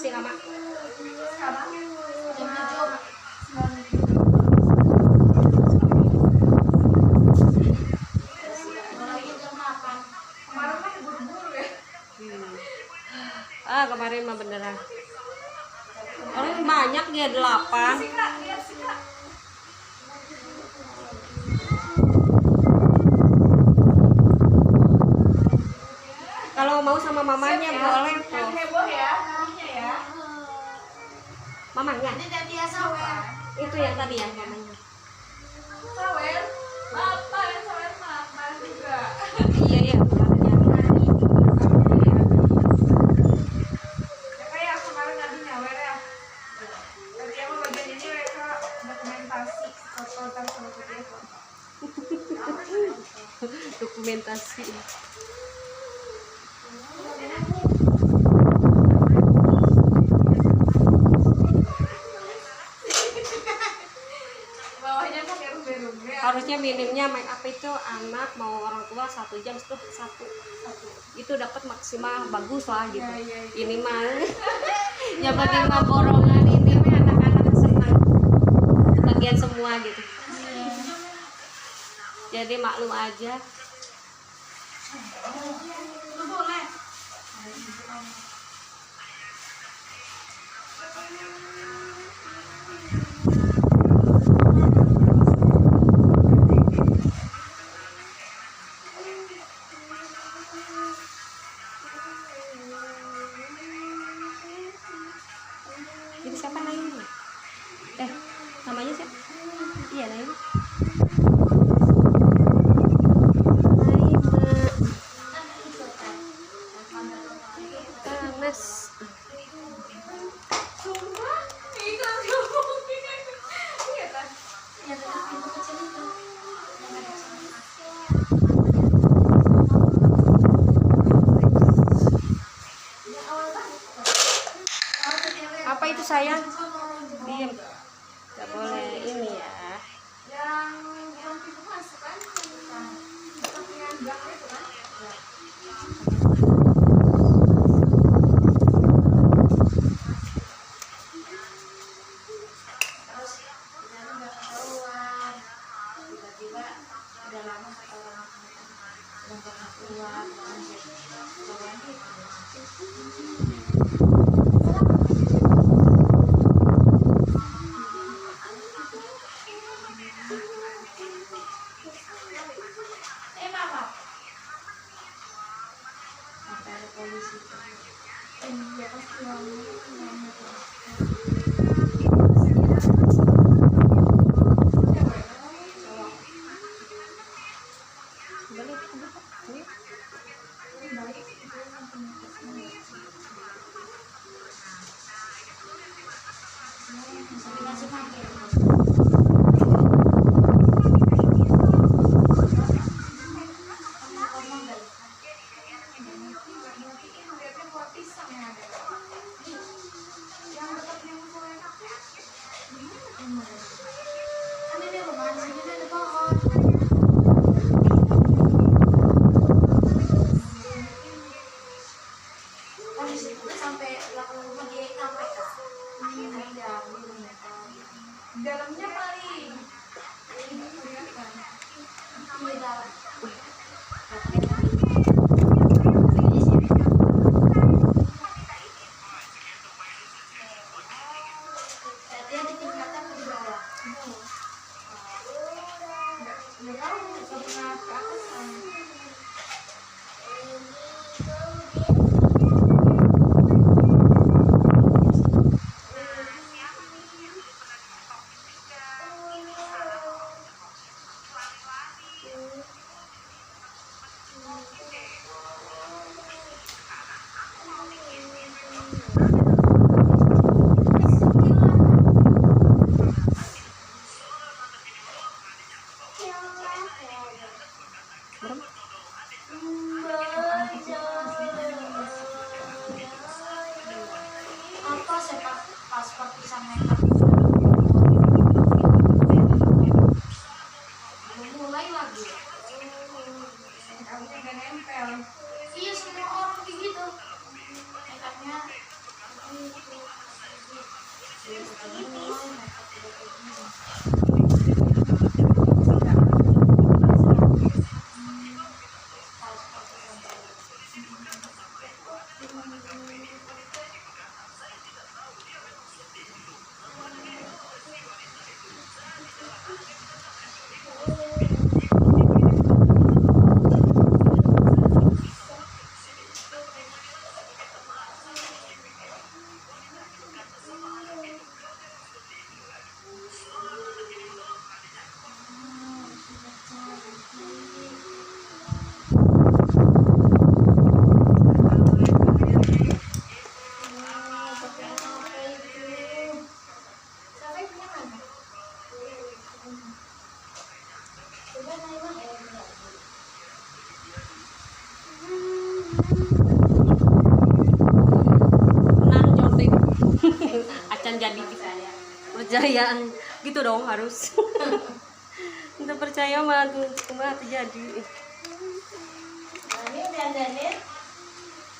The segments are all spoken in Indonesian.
masih lama. Sekarang jam 7. Kemarin mah buru-buru ya. Kemarin mah beneran. Orang banyak dia 8. Sih Kak, lihat sih Kak. Kalau mau sama mamanya Siap ya? boleh Yang tuh. heboh ya, namanya ya. Mamanya. Ini jadi ya sawer. Itu yang tadi ya mamanya. Sawer. Apa yang sawer mama juga. Iya iya. Ya kayak kemarin tadi nyawer ya. Tadi emang bagian ini mereka dokumentasi foto dan sama foto. Dokumentasi. Bawahnya pakai rumbe-rumbe. Harusnya minimnya make up itu anak mau orang tua 1 jam itu satu itu dapat maksimal bagus lah gitu. Iya. Ini mah ya bagi borongan ini mah anak-anak senang bagian semua gitu. Jadi maklum aja. Lu boleh. Ini siapa Naima? Namanya siapa? Iya Naima. Panas. Sumpah, itu ngomongin. Iya kan? Yang dekat pintu kecil itu. Apa itu sayang? Diam. Gak boleh ini ya. Yang pintu masuk kan? Sampingan gang itu kan? Terus kita nggak keluar. Tiba-tiba udah lama kata orang udah pernah keluar. Keluar Mama. sampai ada polisi. Iya pasti wangi. Dikasih makan. Lihatnya buah pisang yang ada. Yang dekat yang mulai Kan ini rumah di sini ada pohon. Kan di situ sampai belakang rumah dia sampai ke dalamnya paling ini kelihatan. di dalam. Dia di tingkatan di bawah. Nggak tahu nggak pernah ke atas kan. percaya gitu dong harus. Untuk percaya mah tuh cuma terjadi. Ini udah dandan.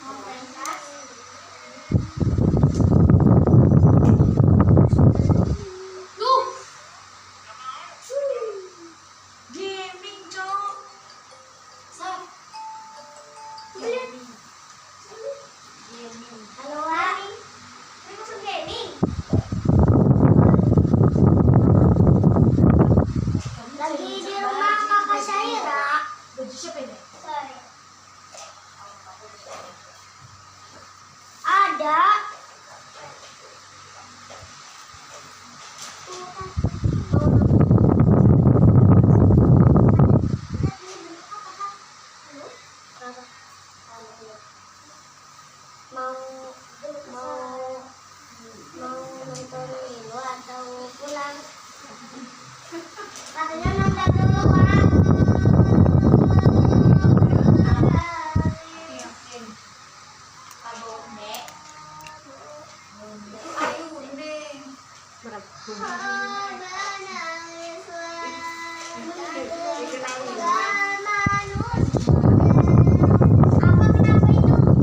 Mau pentas. Tuh. Gaming, Cok. Sok. Halo, Wak. Ini masuk gaming. Lagi di rumah kakak saya, Ra. Baju siapa ini? Sorry. Ada. Mau nonton dulu atau pulang? Katanya nonton dulu orang. Yakin. Abang Dek. Ayo, Bunda. Berapa? Apa kenapa itu?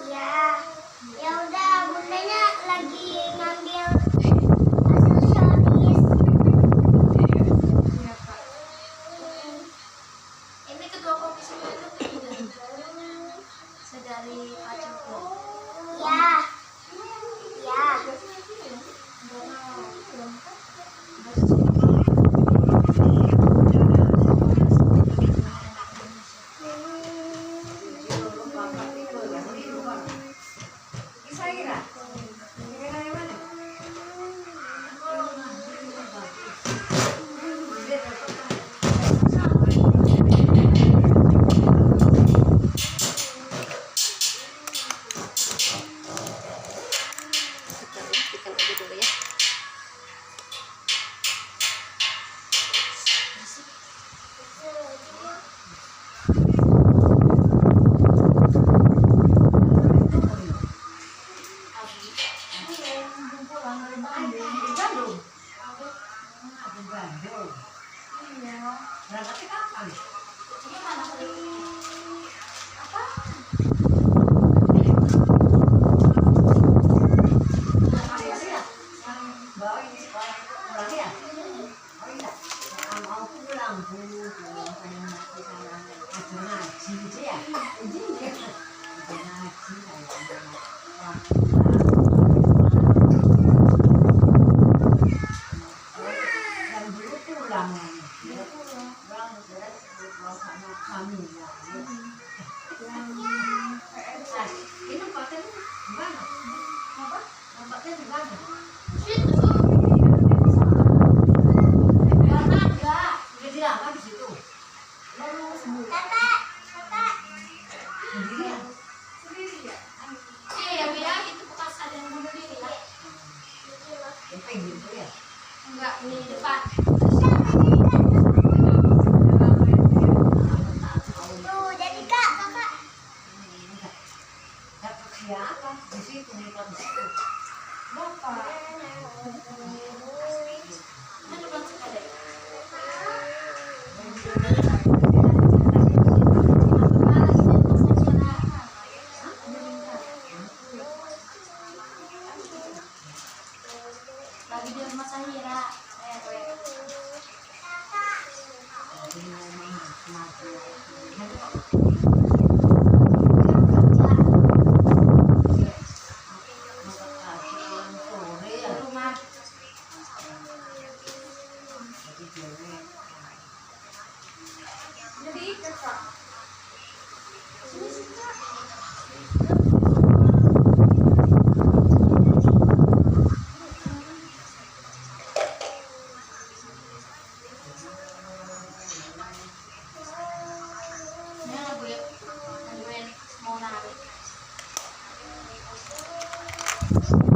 Ya, ya udah bundanya lagi ngambil hasil sonis. Ini ketua komisi itu sedari Aceh. Ya, ya. Kita buktikan aja dulu ya. Kakak, kakak. Ya bilang itu bekas ada yang bunuh diri ya. Enggak, ini di depan. Tuh, jadi kak, kakak. Mana depan sekali. Lagi di rumah Sahira. Rumah. Jadi, kakak. Oke.